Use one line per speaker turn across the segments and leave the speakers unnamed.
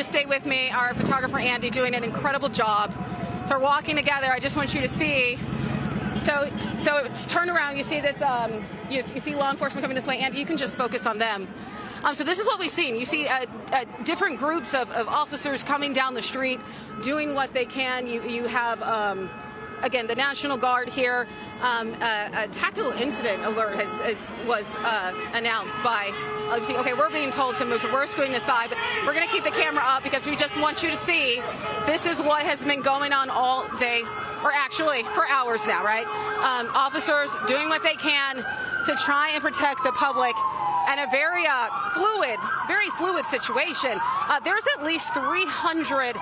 just stay with me. Our photographer, Andy, doing an incredible job. So we're walking together. I just want you to see. So it's turn around. You see this, you see law enforcement coming this way. Andy, you can just focus on them. So this is what we've seen. You see different groups of officers coming down the street, doing what they can. You have, again, the National Guard here. A tactical incident alert was announced by, okay, we're being told to move, so we're scooting aside, but we're going to keep the camera up because we just want you to see this is what has been going on all day, or actually for hours now, right? Officers doing what they can to try and protect the public. And a very fluid situation. There's at least 300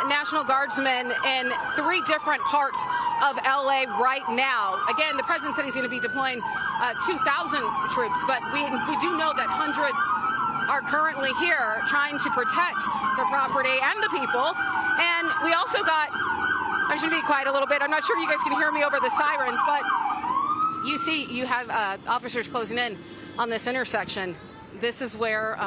National Guardsmen in 3 different parts of LA right now. Again, the president said he's going to be deploying 2,000 troops, but we do know that hundreds are currently here trying to protect the property and the people. And we also got, I'm just going to be quiet a little bit. I'm not sure you guys can hear me over the sirens, but you see you have officers closing in on this intersection. This is where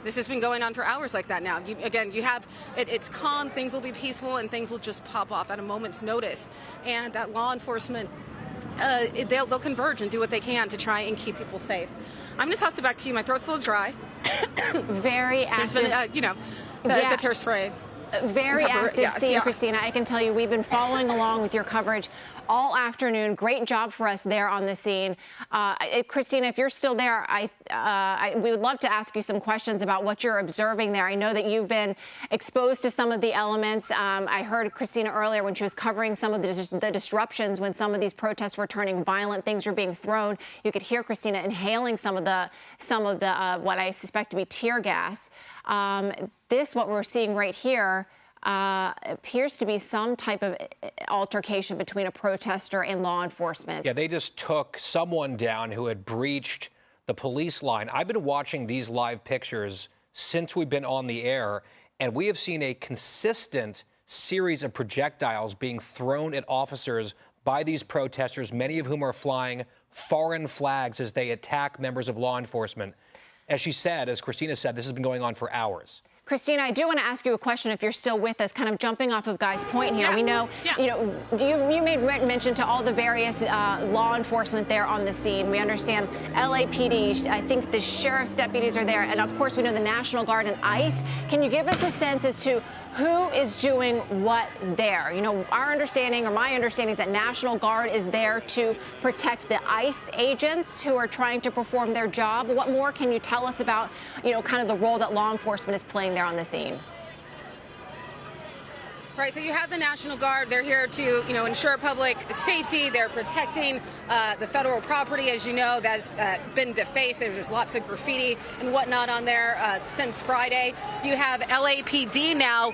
this has been going on for hours like that now. Again, you have it's calm, things will be peaceful, and things will just pop off at a moment's notice. And that law enforcement, they'll converge and do what they can to try and keep people safe. I'm going to toss it back to you. My throat's a little dry.
Very active.
There's been, the tear spray.
Very active scene, Christina. I can tell you we've been following along with your coverage all afternoon. Great job for us there on the scene. Christina, if you're still there, we would love to ask you some questions about what you're observing there. I know that you've been exposed to some of the elements. I heard Christina earlier when she was covering some of the disruptions when some of these protests were turning violent, things were being thrown. You could hear Christina inhaling some of the what I suspect to be tear gas. What we're seeing right here appears to be some type of altercation between a protester and law enforcement.
Yeah, they just took someone down who had breached the police line. I've been watching these live pictures since we've been on the air, and we have seen a consistent series of projectiles being thrown at officers by these protesters, many of whom are flying foreign flags as they attack members of law enforcement. As she said, as Christina said, this has been going on for hours.
Christina, I do want to ask you a question if you're still with us, kind of jumping off of Guy's point here.
Yeah.
We know, you made mention to all the various law enforcement there on the scene. We understand LAPD, I think the sheriff's deputies are there, and of course we know the National Guard and ICE. Can you give us a sense as to who is doing what there? Our understanding, or my understanding, is that National Guard is there to protect the ICE agents who are trying to perform their job. What more can you tell us about, kind of the role that law enforcement is playing there on the scene?
Right, so you have the National Guard. They're here to, ensure public safety. They're protecting the federal property, as you know, that's been defaced. There's lots of graffiti and whatnot on there since Friday. You have LAPD now.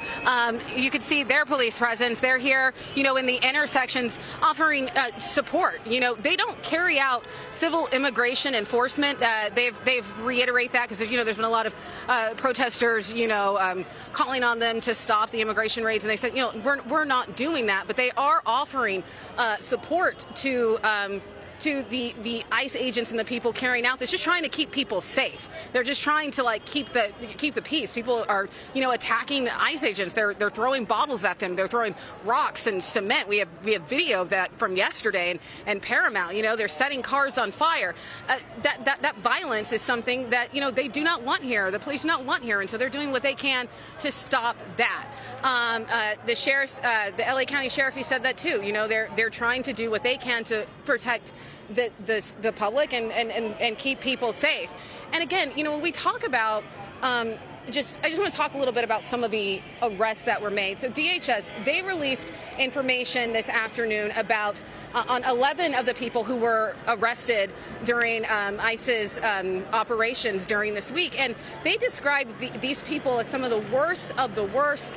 You can see their police presence. They're here, in the intersections offering support. They don't carry out civil immigration enforcement. They've reiterated that because, there's been a lot of protesters, calling on them to stop the immigration raids. And they said, we're not doing that, but they are offering support to the ICE agents and the people carrying out this, just trying to keep people safe. They're just trying to keep the peace. People are attacking the ICE agents. They're throwing bottles at them. They're throwing rocks and cement. We have video of that from yesterday and Paramount. They're setting cars on fire. That violence is something that they do not want here. The police do not want here, and so they're doing what they can to stop that. The sheriffs, the LA County Sheriff, he said that too. They're trying to do what they can to protect the public and keep people safe. And again, when we talk about I just want to talk a little bit about some of the arrests that were made. So DHS, they released information this afternoon about on 11 of the people who were arrested during ICE's operations during this week. And they described these people as some of the worst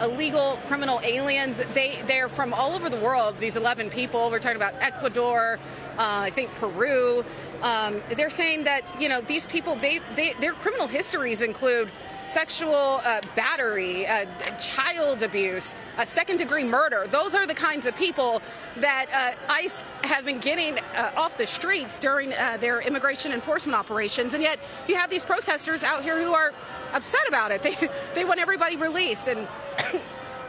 illegal criminal aliens. They're from all over the world, these 11 people. We're talking about Ecuador, I think Peru. They're saying that, these people, their criminal histories include sexual battery, child abuse, second-degree murder. Those are the kinds of people that ICE have been getting off the streets during their immigration enforcement operations. And yet you have these protesters out here who are upset about it. They want everybody released. And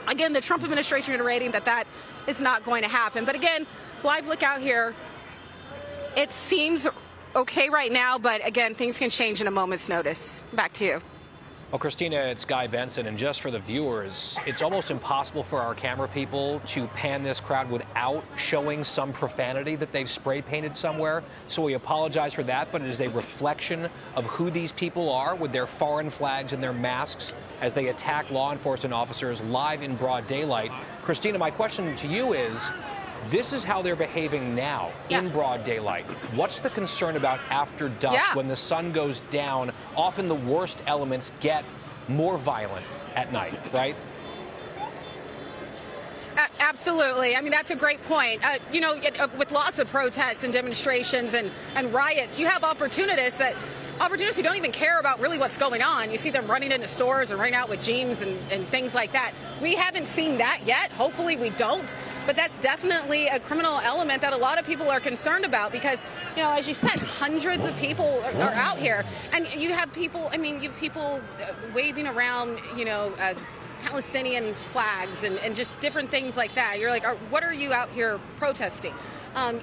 again, the Trump administration reiterating that is not going to happen. But again, live look out here. It seems okay right now, but again, things can change in a moment's notice. Back to you.
Well, Christina, it's Guy Benson, and just for the viewers, it's almost impossible for our camera people to pan this crowd without showing some profanity that they've spray painted somewhere. So we apologize for that, but it is a reflection of who these people are with their foreign flags and their masks as they attack law enforcement officers live in broad daylight. Christina, my question to you is, this is how they're behaving now in broad daylight. What's the concern about after dusk when the sun goes down? Often the worst elements get more violent at night, right?
Absolutely. I mean, that's a great point. With lots of protests and demonstrations and riots, you have opportunists who don't even care about really what's going on. You see them running into stores and running out with jeans and things like that. We haven't seen that yet. Hopefully we don't. But that's definitely a criminal element that a lot of people are concerned about because, as you said, hundreds of people are out here. And you have people, waving around, Palestinian flags and just different things like that. You're like, what are you out here protesting?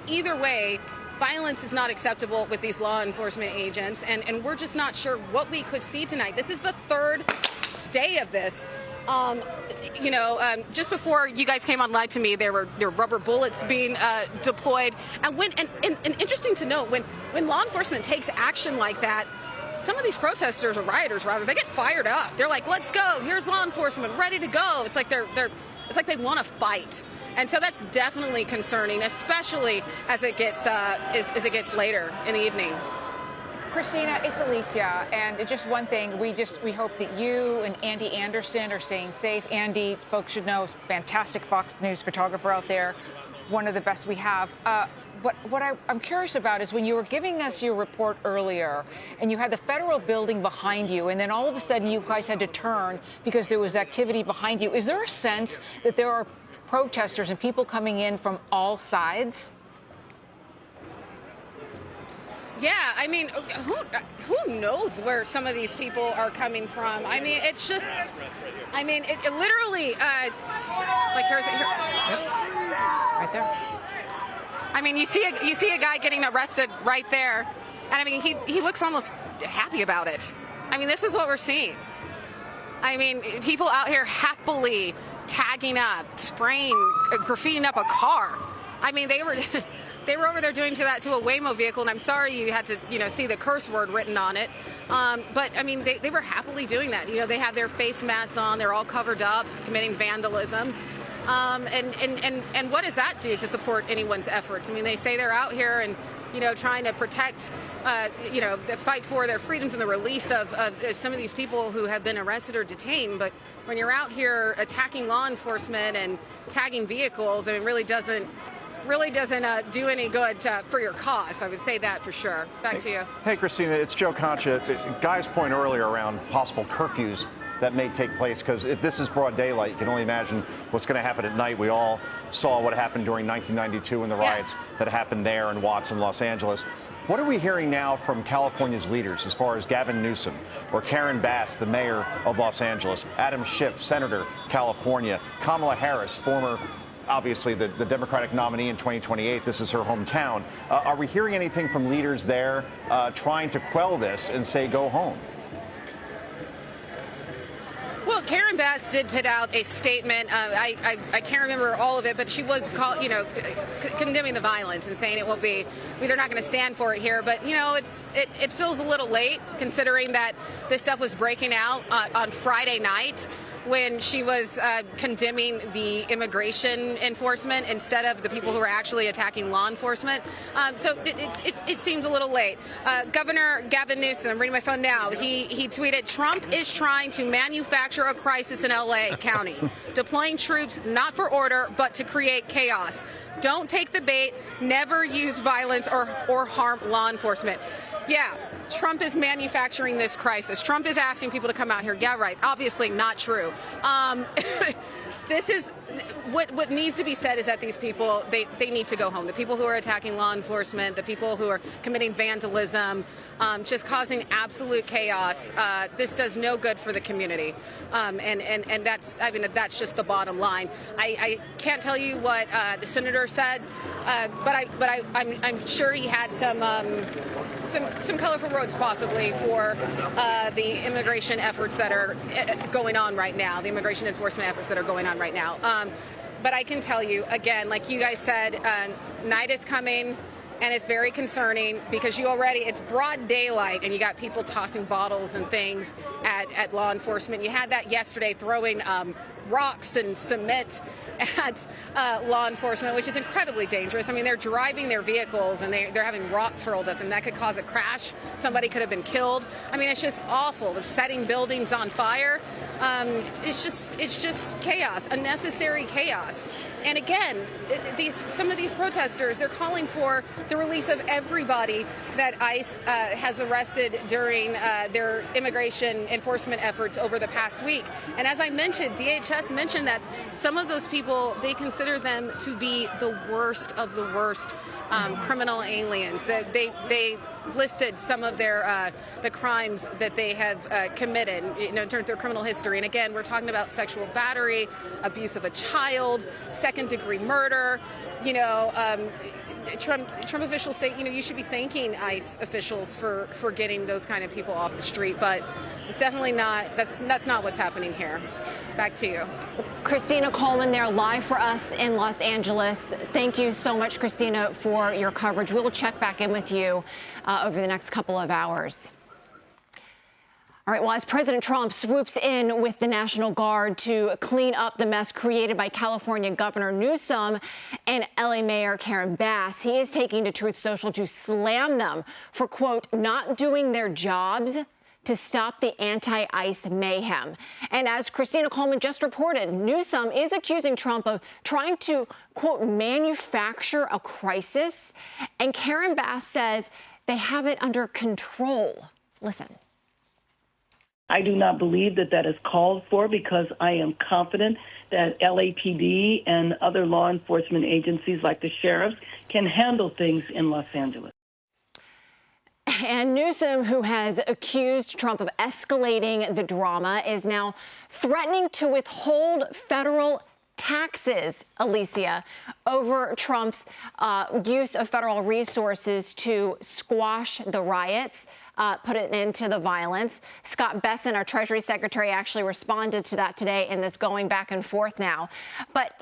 Either way, violence is not acceptable with these law enforcement agents, and we're just not sure what we could see tonight. This is the third day of this. Just before you guys came on live to me, there were rubber bullets being deployed. And interesting to note, when law enforcement takes action like that, some of these protesters or rioters, rather, they get fired up. They're like, "Let's go! Here's law enforcement, ready to go." It's like they want to fight. And so that's definitely concerning, especially as it gets later in the evening.
Christina, it's Alicia, and just one thing, we hope that you and Andy Anderson are staying safe. Andy, folks should know, is a fantastic Fox News photographer out there, one of the best we have. What I'm curious about is when you were giving us your report earlier and you had the federal building behind you, and then all of a sudden you guys had to turn because there was activity behind you. Is there a sense that there are protesters and people coming in from all sides?
Yeah, who knows where some of these people are coming from? It's just, it literally, here's it here.
Right there.
You see a guy getting arrested right there, and he looks almost happy about it. This is what we're seeing. People out here happily tagging up, spraying, graffitiing up a car. They were over there doing that to a Waymo vehicle, and I'm sorry you had to, see the curse word written on it. But they were happily doing that. They have their face masks on, they're all covered up, committing vandalism. And what does that do to support anyone's efforts? They say they're out here and, trying to protect, the fight for their freedoms and the release of some of these people who have been arrested or detained. But when you're out here attacking law enforcement and tagging vehicles, it really doesn't do any good for your cause. I would say that for sure. Back to you.
Hey, Christina, it's Joe Concha. Guy's point earlier around possible curfews that may take place, because if this is broad daylight, you can only imagine what's going to happen at night. We all saw what happened during 1992 and the riots that happened there in Watts and Los Angeles. What are we hearing now from California's leaders as far as Gavin Newsom or Karen Bass, the mayor of Los Angeles, Adam Schiff, Senator, California, Kamala Harris, former, obviously, the Democratic nominee in 2028. This is her hometown. Are we hearing anything from leaders there trying to quell this and say, go home?
Well, Karen Bass did put out a statement. I can't remember all of it, but she was condemning the violence and saying they're not going to stand for it here. But it feels a little late considering that this stuff was breaking out on Friday night, when she was condemning the immigration enforcement instead of the people who were actually attacking law enforcement. So it seems a little late. Governor Gavin Newsom, I'm reading my phone now, he tweeted, "Trump is trying to manufacture a crisis in LA County, deploying troops not for order, but to create chaos. Don't take the bait, never use violence or harm law enforcement. Yeah, Trump is manufacturing this crisis. Trump is asking people to come out here. Yeah, right. Obviously not true. This is what needs to be said is that these people, they need to go home. The people who are attacking law enforcement, the people who are committing vandalism, just causing absolute chaos. This does no good for the community. And that's, I mean, that's just the bottom line. I can't tell you what the senator said, but I'm sure he had some colorful words possibly for the immigration efforts that are going on right now, the immigration enforcement efforts that are going on right now. But I can tell you, again, like you guys said, night is coming, and it's very concerning because it's broad daylight, and you got people tossing bottles and things at law enforcement. You had that yesterday, throwing rocks and cement at law enforcement, which is incredibly dangerous. I mean, they're driving their vehicles and they're having rocks hurled at them. That could cause a crash. Somebody could have been killed. I mean, it's just awful. They're setting buildings on fire. It's just chaos, unnecessary chaos. And again, some of these protesters, they're calling for the release of everybody that ICE has arrested during their immigration enforcement efforts over the past week. And as I mentioned, DHS mentioned that some of those people, they consider them to be the worst of the worst criminal aliens. They listed some of their the crimes that they have committed, in terms of their criminal history. And again, we're talking about sexual battery, abuse of a child, second-degree murder. Trump officials say, you should be thanking ICE officials for getting those kind of people off the street, but it's definitely not. That's not what's happening here. Back to you.
Christina Coleman there live for us in Los Angeles. Thank you so much, Christina, for your coverage. We will check back in with you over the next couple of hours. All right, well, as President Trump swoops in with the National Guard to clean up the mess created by California Governor Newsom and LA Mayor Karen Bass, he is taking to Truth Social to slam them for, quote, not doing their jobs to stop the anti-ICE mayhem. And as Christina Coleman just reported, Newsom is accusing Trump of trying to, quote, manufacture a crisis. And Karen Bass says they have it under control. Listen.
I do not believe that is called for because I am confident that LAPD and other law enforcement agencies like the sheriffs can handle things in Los Angeles.
And Newsom, who has accused Trump of escalating the drama, is now threatening to withhold federal taxes, Alicia, over Trump's use of federal resources to squash the riots, put an end to the violence. Scott Besson, our Treasury Secretary, actually responded to that today in this going back and forth now. But,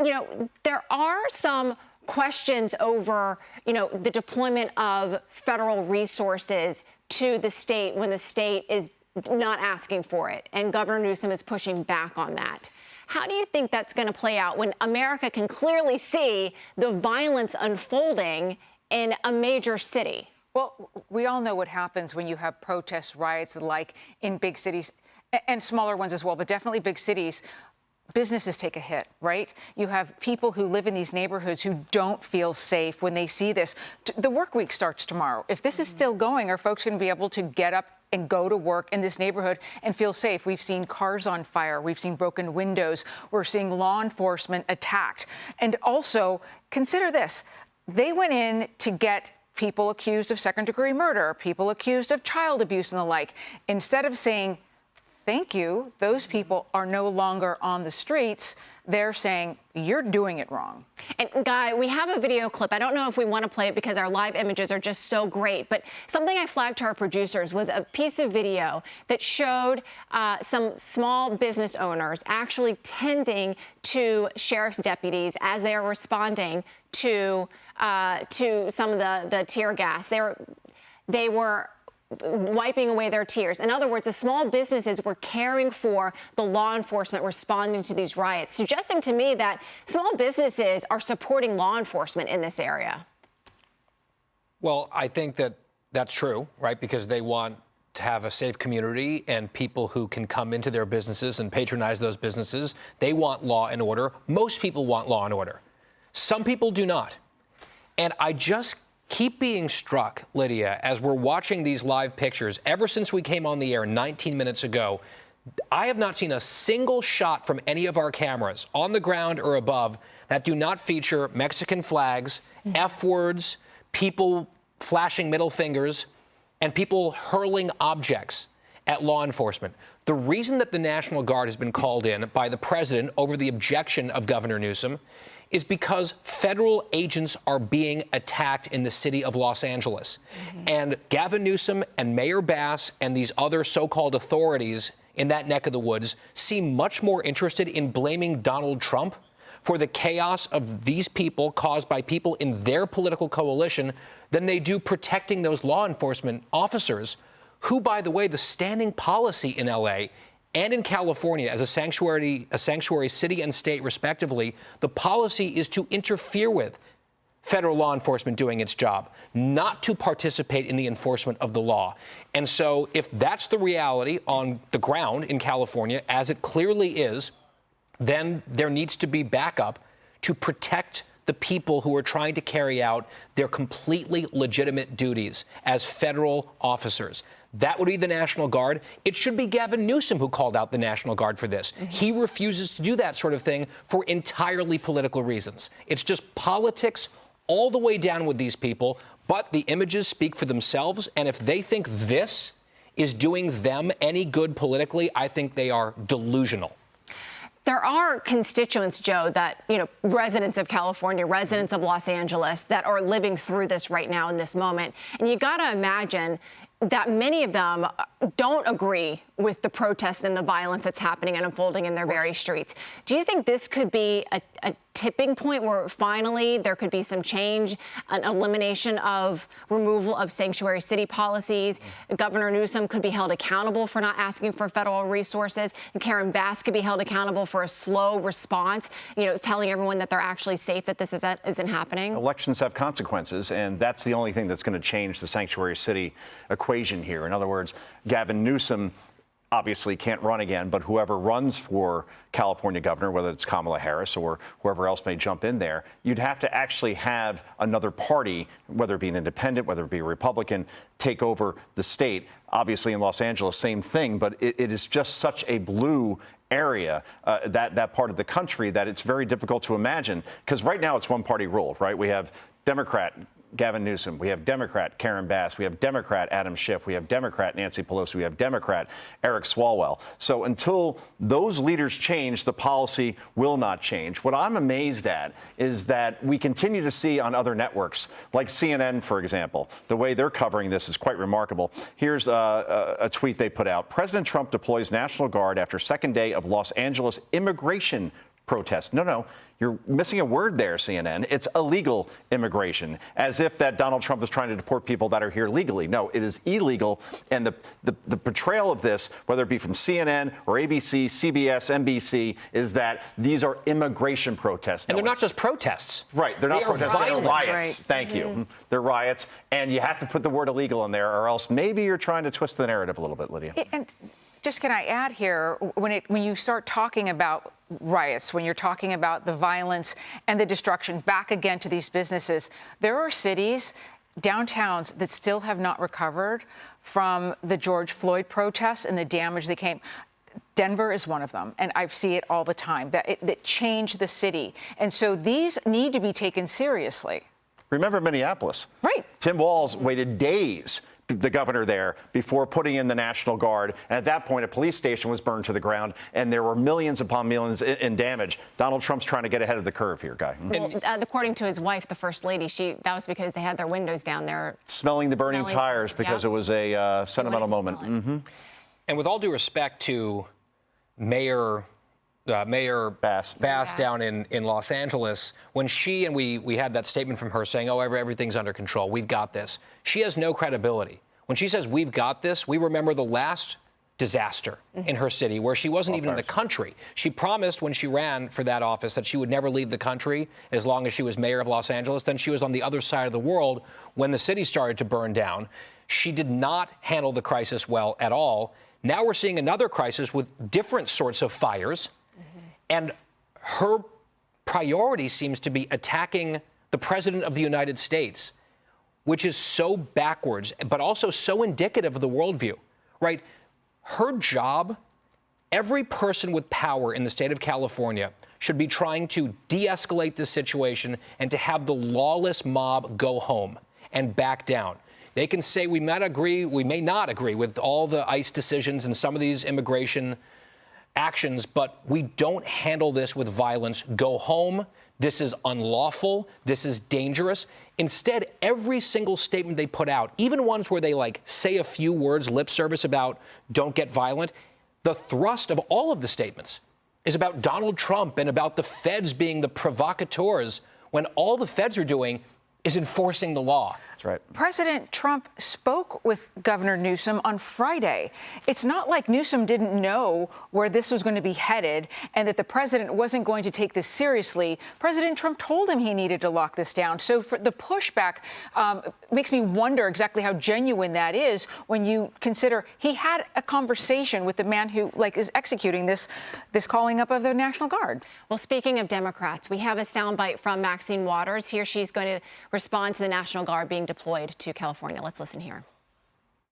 there are some questions over, the deployment of federal resources to the state when the state is not asking for it. And Governor Newsom is pushing back on that. How do you think that's going to play out when America can clearly see the violence unfolding in a major city?
Well, we all know what happens when you have protests, riots, and the like in big cities and smaller ones as well, but definitely big cities. Businesses take a hit, right? You have people who live in these neighborhoods who don't feel safe when they see this. The work week starts tomorrow. If this is still going, are folks going to be able to get up and go to work in this neighborhood and feel safe? We've seen cars on fire. We've seen broken windows. We're seeing law enforcement attacked. And also, consider this. They went in to get people accused of second-degree murder, people accused of child abuse and the like. Instead of saying, thank you, those people are no longer on the streets. They're saying, you're doing it wrong.
And Guy, we have a video clip. I don't know if we want to play it because our live images are just so great. But something I flagged to our producers was a piece of video that showed some small business owners actually tending to sheriff's deputies as they are responding to some of the tear gas. They were wiping away their tears. In other words, the small businesses were caring for the law enforcement responding to these riots, suggesting to me that small businesses are supporting law enforcement in this area.
Well, I think that that's true, right? Because they want to have a safe community and people who can come into their businesses and patronize those businesses. They want law and order. Most people want law and order. Some people do not. And I just keep being struck, Lydia, as we're watching these live pictures. Ever since we came on the air 19 minutes ago, I have not seen a single shot from any of our cameras on the ground or above that do not feature Mexican flags, F words, people flashing middle fingers, and people hurling objects at law enforcement. The reason that the National Guard has been called in by the president over the objection of Governor Newsom is because federal agents are being attacked in the city of Los Angeles. And Gavin Newsom and Mayor Bass and these other so-called authorities in that neck of the woods seem much more interested in blaming Donald Trump for the chaos of these people caused by people in their political coalition than they do protecting those law enforcement officers who, by the way, the standing policy in L.A. and in California as a sanctuary city and state, respectively, the policy is to interfere with federal law enforcement doing its job, not to participate in the enforcement of the law. And so if that's the reality on the ground in California, as it clearly is, then there needs to be backup to protect the people who are trying to carry out their completely legitimate duties as federal officers. That would be the National Guard. It should be Gavin Newsom who called out the National Guard for this. He refuses to do that sort of thing for entirely political reasons. It's just politics all the way down with these people, but the images speak for themselves, and if they think this is doing them any good politically, I think they are delusional.
There are constituents, Joe, that, residents of California, residents of Los Angeles that are living through this right now in this moment. And you got to imagine that many of them don't agree with the protests and the violence that's happening and unfolding in their very streets. Do you think this could be a tipping point where finally there could be some change, an elimination of removal of sanctuary city policies? Governor Newsom could be held accountable for not asking for federal resources, and Karen Bass could be held accountable for a slow response, telling everyone that they're actually safe, that this isn't happening?
Elections have consequences, and that's the only thing that's going to change the sanctuary city equation here. In other words, Gavin Newsom obviously can't run again, but whoever runs for California governor, whether it's Kamala Harris or whoever else may jump in there, you'd have to actually have another party, whether it be an independent, whether it be a Republican, take over the state. Obviously in Los Angeles, same thing, but it is just such a blue area, that part of the country, that it's very difficult to imagine. Because right now it's one party rule, right? We have Democrat Gavin Newsom, we have Democrat Karen Bass, we have Democrat Adam Schiff, we have Democrat Nancy Pelosi, we have Democrat Eric Swalwell. So until those leaders change, the policy will not change. What I'm amazed at is that we continue to see on other networks, like CNN, for example, the way they're covering this is quite remarkable. Here's a tweet they put out. President Trump deploys National Guard after second day of Los Angeles immigration protest. No, you're missing a word there, CNN. It's illegal immigration, as if that Donald Trump is trying to deport people that are here legally. No, it is illegal. And the portrayal of this, whether it be from CNN or ABC, CBS, NBC, is that these are immigration protests.
And they're not just protests.
Right. They're not protests. They're riots.
Right.
Thank you. They're riots. And you have to put the word illegal in there, or else maybe you're trying to twist the narrative a little bit, Lydia.
And just can I add here, when you start talking about riots, when you're talking about the violence and the destruction back again to these businesses, there are cities, downtowns, that still have not recovered from the George Floyd protests and the damage that came. Denver is one of them, and I see it all the time, that changed the city. And so these need to be taken seriously.
Remember Minneapolis?
Right.
Tim Walz waited days, the governor there, before putting in the National Guard. And at that point, a police station was burned to the ground, and there were millions upon millions in damage. Donald Trump's trying to get ahead of the curve here, Guy.
Well, according to his wife, the First Lady, that was because they had their windows down there.
Smelling the burning tires because it was a sentimental moment.
And with all due respect to Mayor Bass down in Los Angeles, when she and we had that statement from her saying, oh, everything's under control, we've got this, she has no credibility. When she says we've got this, we remember the last disaster in her city where she wasn't even in the country. She promised when she ran for that office that she would never leave the country as long as she was mayor of Los Angeles. Then she was on the other side of the world when the city started to burn down. She did not handle the crisis well at all. Now we're seeing another crisis with different sorts of fires. And her priority seems to be attacking the president of the United States, which is so backwards, but also so indicative of the worldview, right? Her job, every person with power in the state of California should be trying to de-escalate this situation and to have the lawless mob go home and back down. They can say we might agree, we may not agree with all the ICE decisions and some of these immigration actions, but we don't handle this with violence. Go home. This is unlawful. This is dangerous. Instead, every single statement they put out, even ones where they say a few words, lip service about don't get violent, the thrust of all of the statements is about Donald Trump and about the feds being the provocateurs when all the feds are doing is enforcing the law.
That's right.
President Trump spoke with Governor Newsom on Friday. It's not like Newsom didn't know where this was going to be headed and that the president wasn't going to take this seriously. President Trump told him he needed to lock this down. So for the pushback makes me wonder exactly how genuine that is when you consider he had a conversation with the man who is executing this calling up of the National Guard.
Well, speaking of Democrats, we have a soundbite from Maxine Waters. Here she's going to respond to the National Guard being deployed to California. Let's listen here.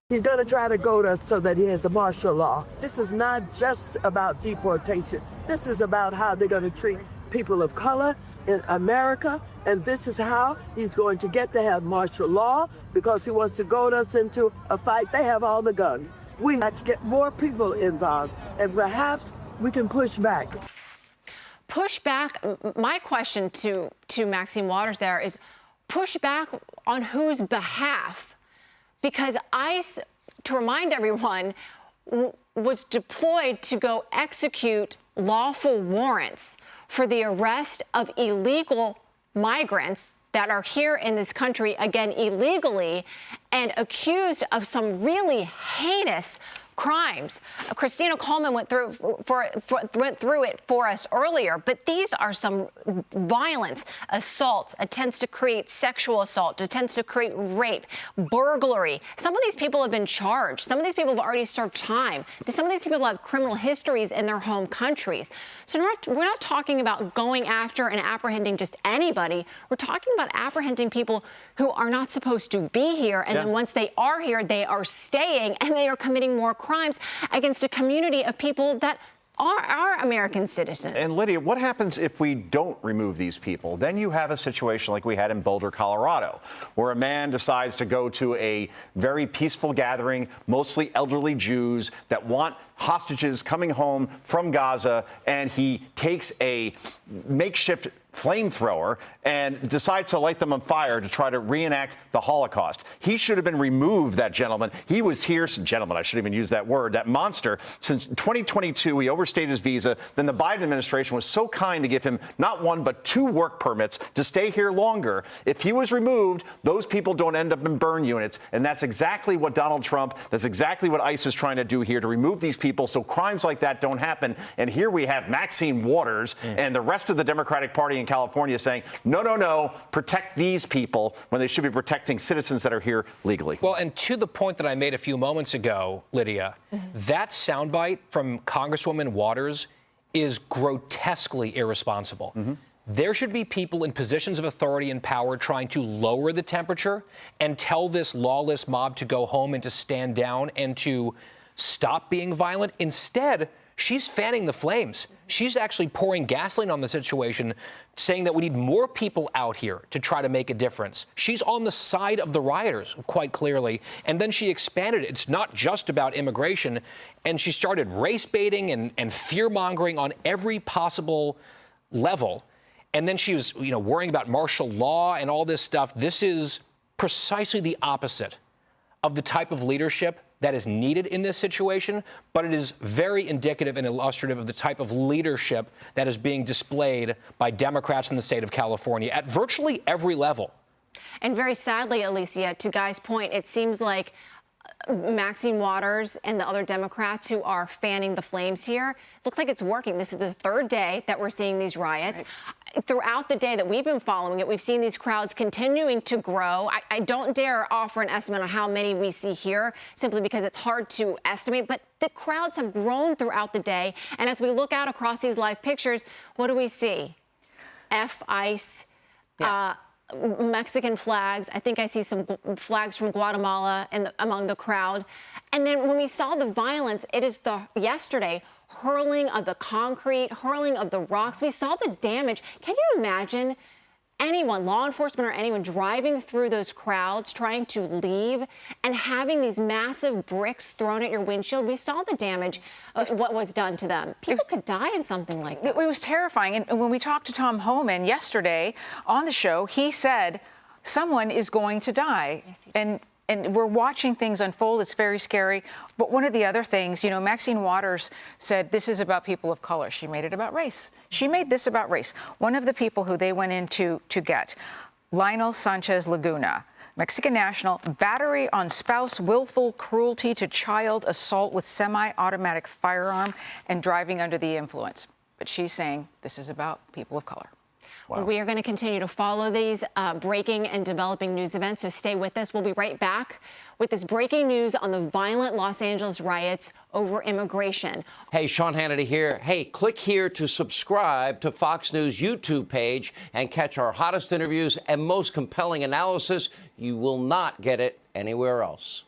He's going to try to goad us so that he has a martial law. This is not just about deportation. This is about how they're going to treat people of color in America. And this is how he's going to get to have martial law because he wants to goad us into a fight. They have all the guns. We have to get more people involved, and perhaps we can push back.
Push back. My question to Maxine Waters there is, push back on whose behalf? Because ICE, to remind everyone, was deployed to go execute lawful warrants for the arrest of illegal migrants that are here in this country, again, illegally, and accused of some really heinous crimes. Christina Coleman went through it for us earlier, but these are some violence, assaults, attempts to create sexual assault, attempts to create rape, burglary. Some of these people have been charged. Some of these people have already served time. Some of these people have criminal histories in their home countries. So we're not talking about going after and apprehending just anybody. We're talking about apprehending people who are not supposed to be here, and then once they are here, they are staying, and they are committing more crimes against a community of people that are American citizens.
And Lydia, what happens if we don't remove these people? Then you have a situation like we had in Boulder, Colorado, where a man decides to go to a very peaceful gathering, mostly elderly Jews that want hostages coming home from Gaza, and he takes a makeshift flamethrower and decides to light them on fire to try to reenact the Holocaust. He should have been removed, that gentleman. He was here, gentleman, I shouldn't even use that word, that monster. Since 2022, he overstayed his visa. Then the Biden administration was so kind to give him not one, but 2 work permits to stay here longer. If he was removed, those people don't end up in burn units. And that's exactly what Donald Trump, that's exactly what ICE is trying to do here, to remove these people so crimes like that don't happen. And here we have Maxine Waters and the rest of the Democratic Party in California saying, no, no, no, protect these people when they should be protecting citizens that are here legally.
Well, and to the point that I made a few moments ago, Lydia, that soundbite from Congresswoman Waters is grotesquely irresponsible. There should be people in positions of authority and power trying to lower the temperature and tell this lawless mob to go home and to stand down and to stop being violent. Instead, she's fanning the flames. She's actually pouring gasoline on the situation, saying that we need more people out here to try to make a difference. She's on the side of the rioters, quite clearly. And then she expanded it. It's not just about immigration. And she started race baiting and fear mongering on every possible level. And then she was, worrying about martial law and all this stuff. This is precisely the opposite of the type of leadership that is needed in this situation, but it is very indicative and illustrative of the type of leadership that is being displayed by Democrats in the state of California at virtually every level.
And very sadly, Alicia, to Guy's point, it seems like Maxine Waters and the other Democrats who are fanning the flames here. It looks like it's working. This is the third day that we're seeing these riots. Right. Throughout the day that we've been following it, we've seen these crowds continuing to grow. I don't dare offer an estimate on how many we see here, simply because it's hard to estimate, but the crowds have grown throughout the day. And as we look out across these live pictures, what do we see? ICE, Mexican flags. I think I see some flags from Guatemala among the crowd. And then when we saw the violence, it is yesterday hurling of the concrete, hurling of the rocks. We saw the damage. Can you imagine anyone, law enforcement or anyone, driving through those crowds, trying to leave, and having these massive bricks thrown at your windshield? We saw the damage of what was done to them. People could die in something like that.
It was terrifying. And when we talked to Tom Homan yesterday on the show, he said someone is going to die. Yes, and we're watching things unfold. It's very scary. But one of the other things, you know, Maxine Waters said this is about people of color. She made it about race. She made this about race. One of the people who they went in to get, Lionel Sanchez Laguna, Mexican national, battery on spouse, willful cruelty to child, assault with semi-automatic firearm, and driving under the influence. But she's saying this is about people of color.
Wow. We are going to continue to follow these breaking and developing news events, so stay with us. We'll be right back with this breaking news on the violent Los Angeles riots over immigration.
Hey, Sean Hannity here. Hey, click here to subscribe to Fox News YouTube page and catch our hottest interviews and most compelling analysis. You will not get it anywhere else.